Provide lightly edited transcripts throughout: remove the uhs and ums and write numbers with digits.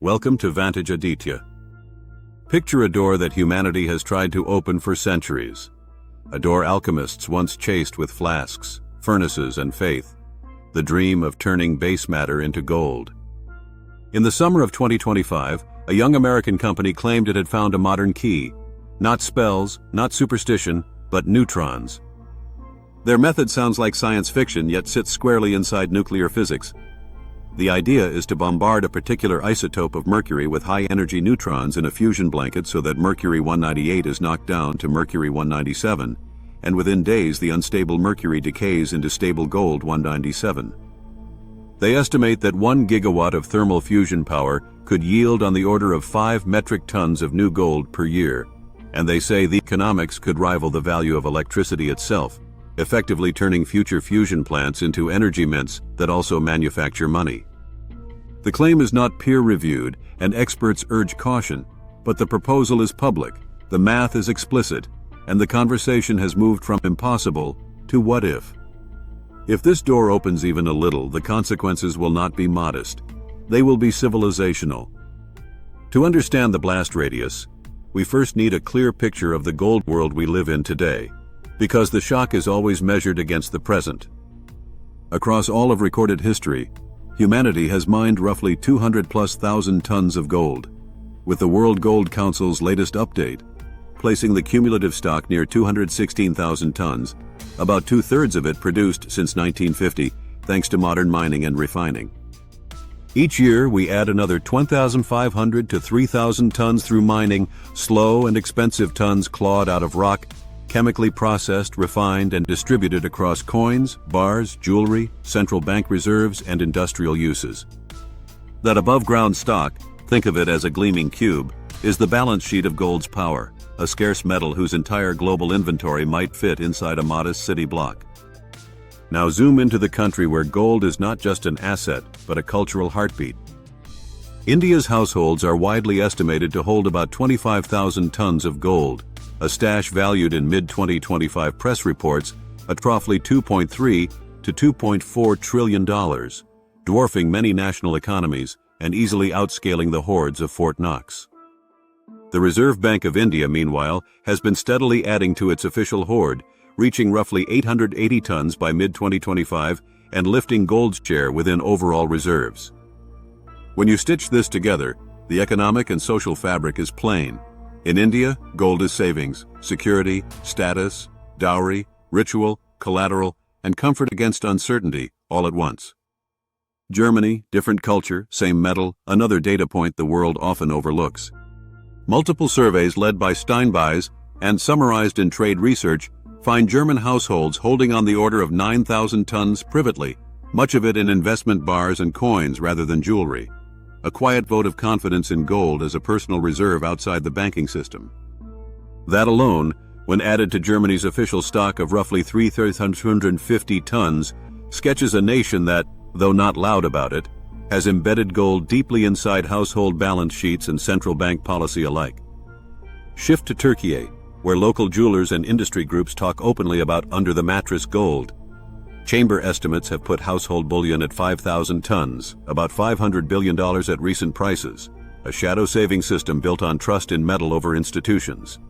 Welcome to Vantage Aditya. Picture a door that humanity has tried to open for centuries. A door alchemists once chased with flasks, furnaces, and faith. The dream of turning base matter into gold. In the summer of 2025, a young American company claimed it had found a modern key. Not spells, not superstition, but neutrons. Their method sounds like science fiction, yet sits squarely inside nuclear physics. The idea is to bombard a particular isotope of mercury with high-energy neutrons in a fusion blanket so that mercury-198 is knocked down to mercury-197, and within days the unstable mercury decays into stable gold-197. They estimate that 1 gigawatt of thermal fusion power could yield on the order of 5 metric tons of new gold per year, and they say the economics could rival the value of electricity itself, effectively turning future fusion plants into energy mints that also manufacture money. The claim is not peer-reviewed, and experts urge caution, but the proposal is public, the math is explicit, and the conversation has moved from impossible to what if. If this door opens even a little, the consequences will not be modest. They will be civilizational. To understand the blast radius, we first need a clear picture of the gold world we live in today, because the shock is always measured against the present. Across all of recorded history, humanity has mined roughly 200,000+ tons of gold, with the World Gold Council's latest update, placing the cumulative stock near 216,000 tons, about two-thirds of it produced since 1950, thanks to modern mining and refining. Each year, we add another 2,500 to 3,000 tons through mining, slow and expensive tons clawed out of rock, chemically processed, refined, and distributed across coins, bars, jewelry, central bank reserves, and industrial uses. That above-ground stock, think of it as a gleaming cube, is the balance sheet of gold's power, a scarce metal whose entire global inventory might fit inside a modest city block. Now zoom into the country where gold is not just an asset, but a cultural heartbeat. India's households are widely estimated to hold about 25,000 tons of gold, a stash valued in mid-2025 press reports at roughly $2.3 to $2.4 trillion, dwarfing many national economies and easily outscaling the hoards of Fort Knox. The Reserve Bank of India, meanwhile, has been steadily adding to its official hoard, reaching roughly 880 tons by mid-2025 and lifting gold's share within overall reserves. When you stitch this together, the economic and social fabric is plain. In India, gold is savings, security, status, dowry, ritual, collateral, and comfort against uncertainty all at once. Germany, different culture, same metal, another data point the world often overlooks. Multiple surveys led by Steinbeis and summarized in Trade Research find German households holding on the order of 9,000 tons privately, much of it in investment bars and coins rather than jewelry. A quiet vote of confidence in gold as a personal reserve outside the banking system. That alone, when added to Germany's official stock of roughly 3,350 tons, sketches a nation that, though not loud about it, has embedded gold deeply inside household balance sheets and central bank policy alike. Shift to Turkey, where local jewelers and industry groups talk openly about under-the-mattress gold. Chamber estimates have put household bullion at 5,000 tons, about $500 billion at recent prices, a shadow saving system built on trust in metal over institutions.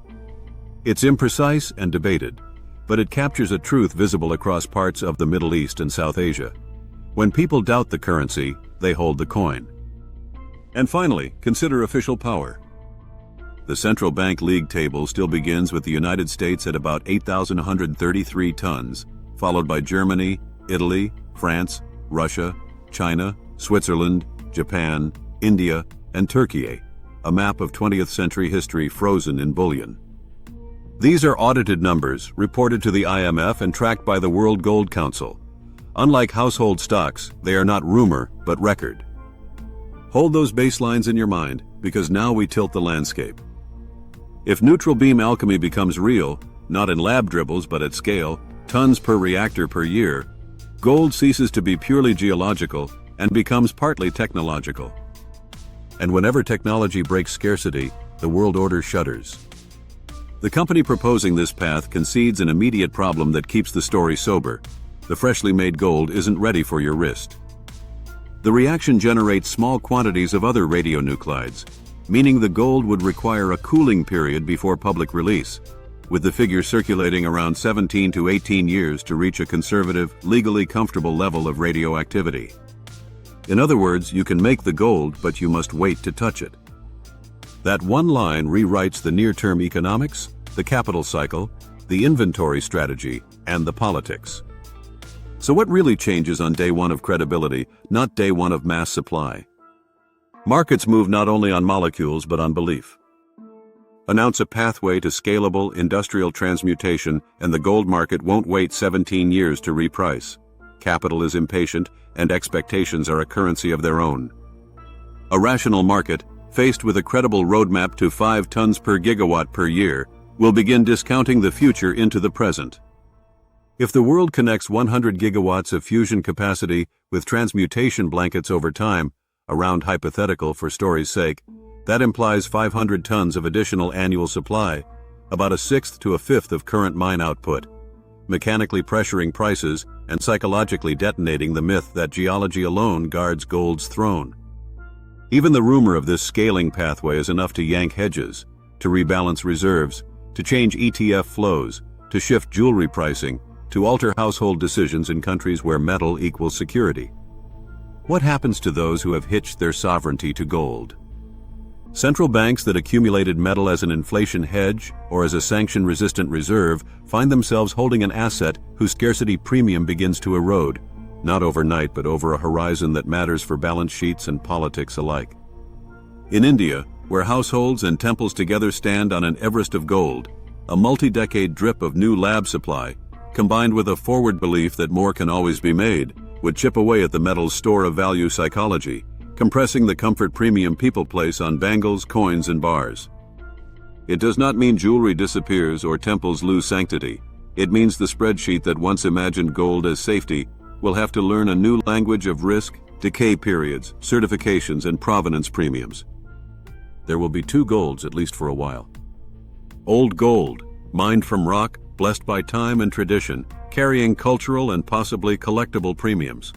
It's imprecise and debated, but it captures a truth visible across parts of the Middle East and South Asia. When people doubt the currency, they hold the coin. And finally, consider official power. The central bank league table still begins with the United States at about 8,133 tons, followed by Germany, Italy, France, Russia, China, Switzerland, Japan, India, and Turkey, a map of 20th century history frozen in bullion. These are audited numbers, reported to the IMF and tracked by the World Gold Council. Unlike household stocks, they are not rumor, but record. Hold those baselines in your mind, because now we tilt the landscape. If neutral beam alchemy becomes real, not in lab dribbles but at scale, tons per reactor per year, gold ceases to be purely geological and becomes partly technological. And whenever technology breaks scarcity, the world order shudders. The company proposing this path concedes an immediate problem that keeps the story sober. The freshly made gold isn't ready for your wrist. The reaction generates small quantities of other radionuclides, meaning the gold would require a cooling period before public release, with the figure circulating around 17 to 18 years to reach a conservative, legally comfortable level of radioactivity. In other words, you can make the gold, but you must wait to touch it. That one line rewrites the near-term economics, the capital cycle, the inventory strategy, and the politics. So what really changes on day one of credibility, not day one of mass supply? Markets move not only on molecules but on belief. Announce a pathway to scalable industrial transmutation and the gold market won't wait 17 years to reprice. Capital is impatient and expectations are a currency of their own. A rational market, faced with a credible roadmap to 5 tons per gigawatt per year, will begin discounting the future into the present. If the world connects 100 gigawatts of fusion capacity with transmutation blankets over time, a round hypothetical for story's sake, that implies 500 tons of additional annual supply, about a sixth to a fifth of current mine output, mechanically pressuring prices and psychologically detonating the myth that geology alone guards gold's throne. Even the rumor of this scaling pathway is enough to yank hedges, to rebalance reserves, to change ETF flows, to shift jewelry pricing, to alter household decisions in countries where metal equals security. What happens to those who have hitched their sovereignty to gold? Central banks that accumulated metal as an inflation hedge or as a sanction-resistant reserve find themselves holding an asset whose scarcity premium begins to erode, not overnight but over a horizon that matters for balance sheets and politics alike. In India, where households and temples together stand on an Everest of gold, a multi-decade drip of new lab supply, combined with a forward belief that more can always be made, would chip away at the metal's store of value psychology, compressing the comfort premium people place on bangles, coins, and bars. It does not mean jewelry disappears or temples lose sanctity. It means the spreadsheet that once imagined gold as safety will have to learn a new language of risk, decay periods, certifications, and provenance premiums. There will be 2 golds at least for a while. Old gold, mined from rock, blessed by time and tradition, carrying cultural and possibly collectible premiums.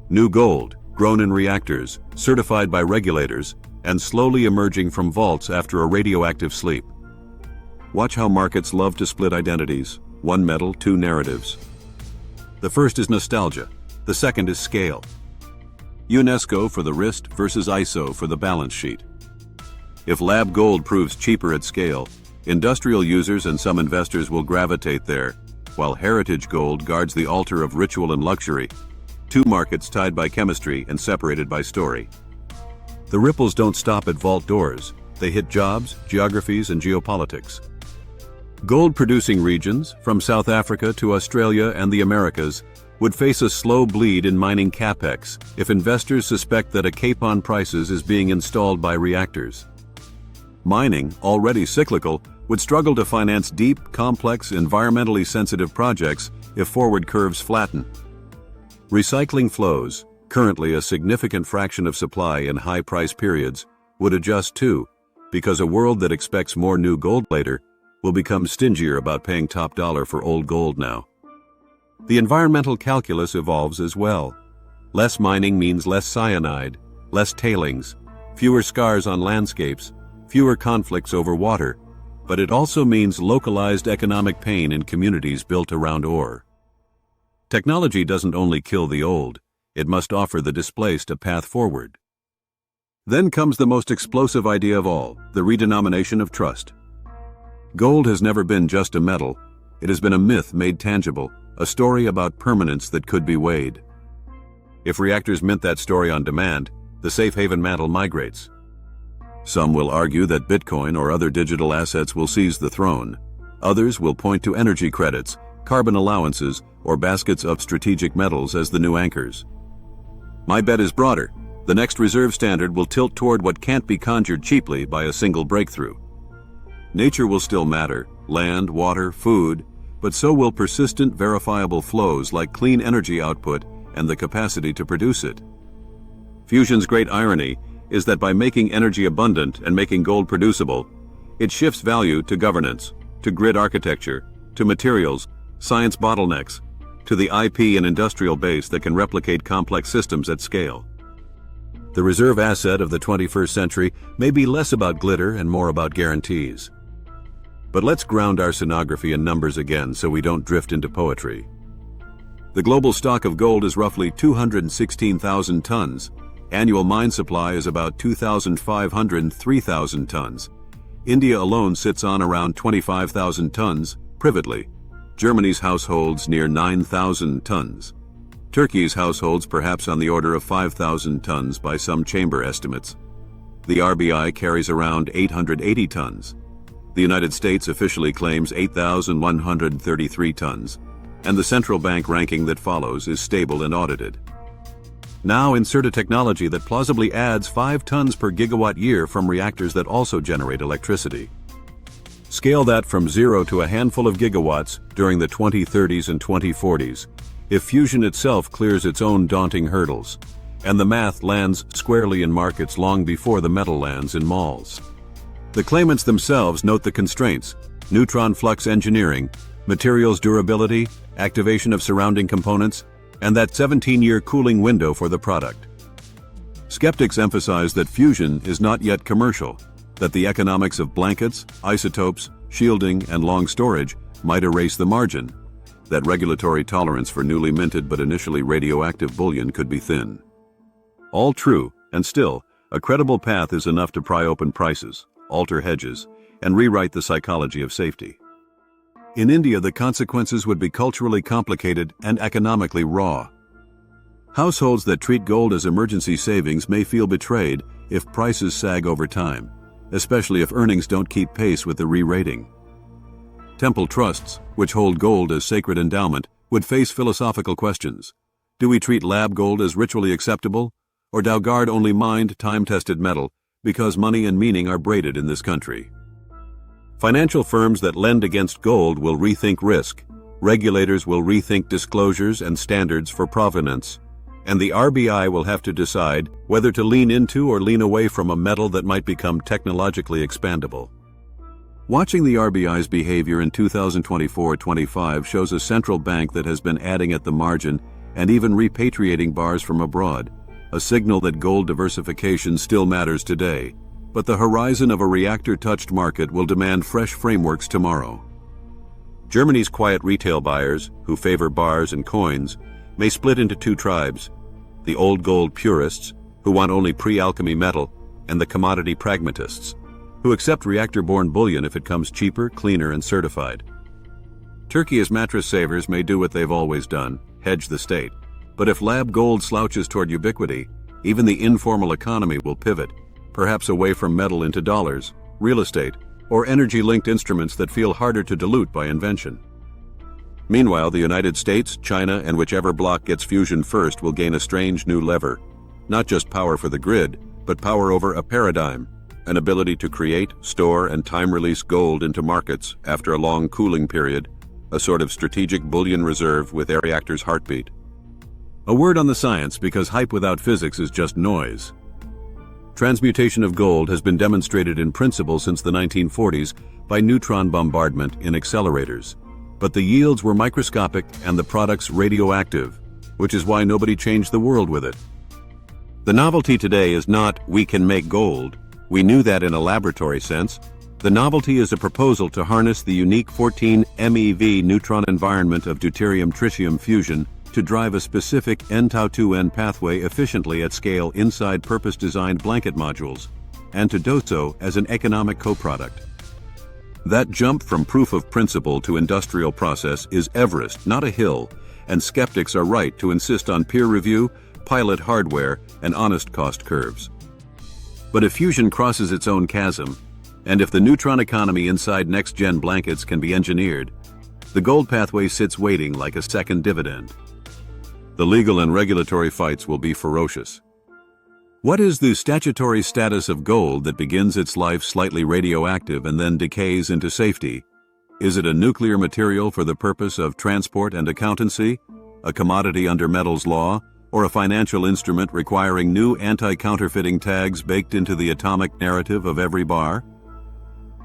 New gold, grown in reactors, certified by regulators, and slowly emerging from vaults after a radioactive sleep. Watch how markets love to split identities, 1 metal, 2 narratives. The first is nostalgia, the second is scale. UNESCO for the wrist versus ISO for the balance sheet. If lab gold proves cheaper at scale, industrial users and some investors will gravitate there, while heritage gold guards the altar of ritual and luxury, 2 markets tied by chemistry and separated by story. The ripples don't stop at vault doors, they hit jobs, geographies, and geopolitics. Gold-producing regions, from South Africa to Australia and the Americas, would face a slow bleed in mining capex if investors suspect that a cap on prices is being installed by reactors. Mining, already cyclical, would struggle to finance deep, complex, environmentally sensitive projects if forward curves flatten. Recycling flows, currently a significant fraction of supply in high-price periods, would adjust too, because a world that expects more new gold later will become stingier about paying top dollar for old gold now. The environmental calculus evolves as well. Less mining means less cyanide, less tailings, fewer scars on landscapes, fewer conflicts over water, but it also means localized economic pain in communities built around ore. Technology doesn't only kill the old, it must offer the displaced a path forward. Then comes the most explosive idea of all, the redenomination of trust. Gold has never been just a metal, it has been a myth made tangible, a story about permanence that could be weighed. If reactors mint that story on demand, the safe haven mantle migrates. Some will argue that Bitcoin or other digital assets will seize the throne. Others will point to energy credits, carbon allowances, or baskets of strategic metals as the new anchors. My bet is broader. The next reserve standard will tilt toward what can't be conjured cheaply by a single breakthrough. Nature will still matter, land, water, food, but so will persistent, verifiable flows like clean energy output and the capacity to produce it. Fusion's great irony is that by making energy abundant and making gold producible, it shifts value to governance, to grid architecture, to materials, science bottlenecks, to the IP and industrial base that can replicate complex systems at scale. The reserve asset of the 21st century may be less about glitter and more about guarantees. But let's ground our sonography in numbers again so we don't drift into poetry. The global stock of gold is roughly 216,000 tons. Annual mine supply is about 2,500 and 3,000 tons. India alone sits on around 25,000 tons, privately. Germany's households near 9,000 tons. Turkey's households perhaps on the order of 5,000 tons by some chamber estimates. The RBI carries around 880 tons. The United States officially claims 8,133 tons, and the central bank ranking that follows is stable and audited. Now insert a technology that plausibly adds 5 tons per gigawatt year from reactors that also generate electricity. Scale that from 0 to a handful of gigawatts during the 2030s and 2040s, if fusion itself clears its own daunting hurdles, and the math lands squarely in markets long before the metal lands in malls. The claimants themselves note the constraints: neutron flux engineering, materials durability, activation of surrounding components, and that 17-year cooling window for the product. Skeptics emphasize that fusion is not yet commercial, that the economics of blankets, isotopes, shielding, and long storage might erase the margin, that regulatory tolerance for newly minted but initially radioactive bullion could be thin. All true, and still, a credible path is enough to pry open prices, alter hedges, and rewrite the psychology of safety. In India, the consequences would be culturally complicated and economically raw. Households that treat gold as emergency savings may feel betrayed if prices sag over time, especially if earnings don't keep pace with the re-rating. Temple trusts, which hold gold as sacred endowment, would face philosophical questions. Do we treat lab gold as ritually acceptable, or do guard only mined, time-tested metal because money and meaning are braided in this country? Financial firms that lend against gold will rethink risk, regulators will rethink disclosures and standards for provenance, and the RBI will have to decide whether to lean into or lean away from a metal that might become technologically expandable. Watching the RBI's behavior in 2024-25 shows a central bank that has been adding at the margin and even repatriating bars from abroad, a signal that gold diversification still matters today, but the horizon of a reactor-touched market will demand fresh frameworks tomorrow. Germany's quiet retail buyers, who favor bars and coins, may split into 2 tribes: the old gold purists, who want only pre-alchemy metal, and the commodity pragmatists, who accept reactor-borne bullion if it comes cheaper, cleaner, and certified. Turkey as mattress savers may do what they've always done, hedge the state. But if lab gold slouches toward ubiquity, even the informal economy will pivot, perhaps away from metal into dollars, real estate, or energy-linked instruments that feel harder to dilute by invention. Meanwhile, the United States, China, and whichever bloc gets fusion first will gain a strange new lever. Not just power for the grid, but power over a paradigm, an ability to create, store, and time-release gold into markets after a long cooling period, a sort of strategic bullion reserve with a reactor's heartbeat. A word on the science, because hype without physics is just noise. Transmutation of gold has been demonstrated in principle since the 1940s by neutron bombardment in accelerators, but the yields were microscopic and the products radioactive, which is why nobody changed the world with it. The novelty today is not, we can make gold. We knew that in a laboratory sense. The novelty is a proposal to harness the unique 14 MeV neutron environment of deuterium-tritium fusion to drive a specific N-tau2N pathway efficiently at scale inside purpose-designed blanket modules, and to do so as an economic co-product. That jump from proof of principle to industrial process is Everest, not a hill, and skeptics are right to insist on peer review, pilot hardware, and honest cost curves. But if fusion crosses its own chasm, and if the neutron economy inside next-gen blankets can be engineered, the gold pathway sits waiting like a second dividend. The legal and regulatory fights will be ferocious. What is the statutory status of gold that begins its life slightly radioactive and then decays into safety? Is it a nuclear material for the purpose of transport and accountancy, a commodity under metals law, or a financial instrument requiring new anti-counterfeiting tags baked into the atomic narrative of every bar?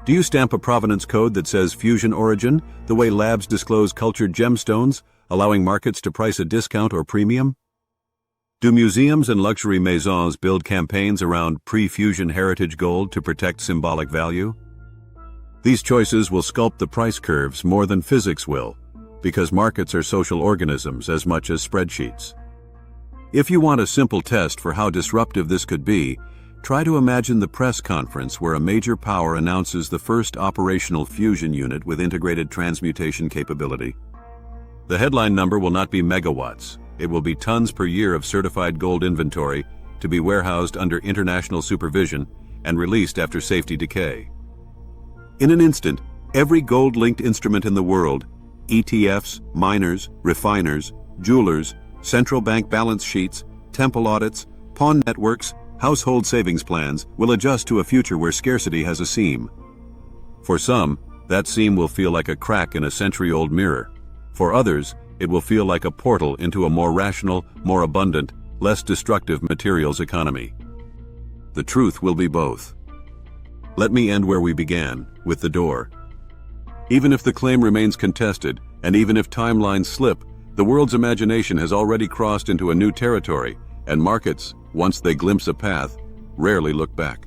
Do you stamp a provenance code that says fusion origin, the way labs disclose cultured gemstones, allowing markets to price a discount or premium? Do museums and luxury maisons build campaigns around pre-fusion heritage gold to protect symbolic value? These choices will sculpt the price curves more than physics will, because markets are social organisms as much as spreadsheets. If you want a simple test for how disruptive this could be, try to imagine the press conference where a major power announces the first operational fusion unit with integrated transmutation capability. The headline number will not be megawatts. It will be tons per year of certified gold inventory to be warehoused under international supervision and released after safety decay. In an instant, every gold-linked instrument in the world, ETFs, miners, refiners, jewelers, central bank balance sheets, temple audits, pawn networks, household savings plans will adjust to a future where scarcity has a seam. For some, that seam will feel like a crack in a century-old mirror. For others, it will feel like a portal into a more rational, more abundant, less destructive materials economy. The truth will be both. Let me end where we began, with the door. Even if the claim remains contested, and even if timelines slip, the world's imagination has already crossed into a new territory, and markets, once they glimpse a path, rarely look back.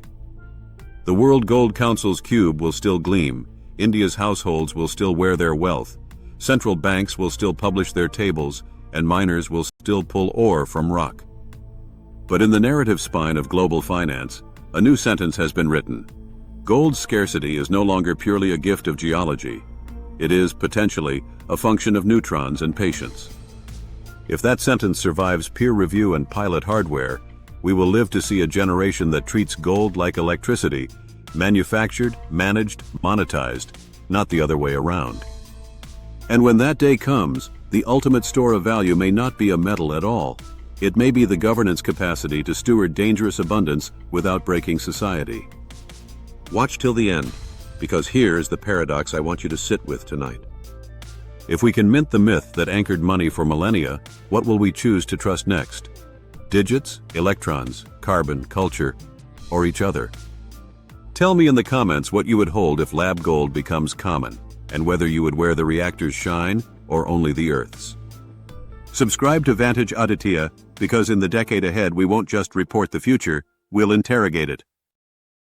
The World Gold Council's cube will still gleam, India's households will still wear their wealth, central banks will still publish their tables, and miners will still pull ore from rock. But in the narrative spine of global finance, a new sentence has been written. Gold's scarcity is no longer purely a gift of geology. It is, potentially, a function of neutrons and patience. If that sentence survives peer review and pilot hardware, we will live to see a generation that treats gold like electricity, manufactured, managed, monetized, not the other way around. And when that day comes, the ultimate store of value may not be a metal at all. It may be the governance capacity to steward dangerous abundance without breaking society. Watch till the end, because here's the paradox I want you to sit with tonight. If we can mint the myth that anchored money for millennia, what will we choose to trust next? Digits, electrons, carbon, culture, or each other? Tell me in the comments what you would hold if lab gold becomes common, and whether you would wear the reactor's shine or only the Earth's. Subscribe to Vantage Aditya, because in the decade ahead we won't just report the future, we'll interrogate it.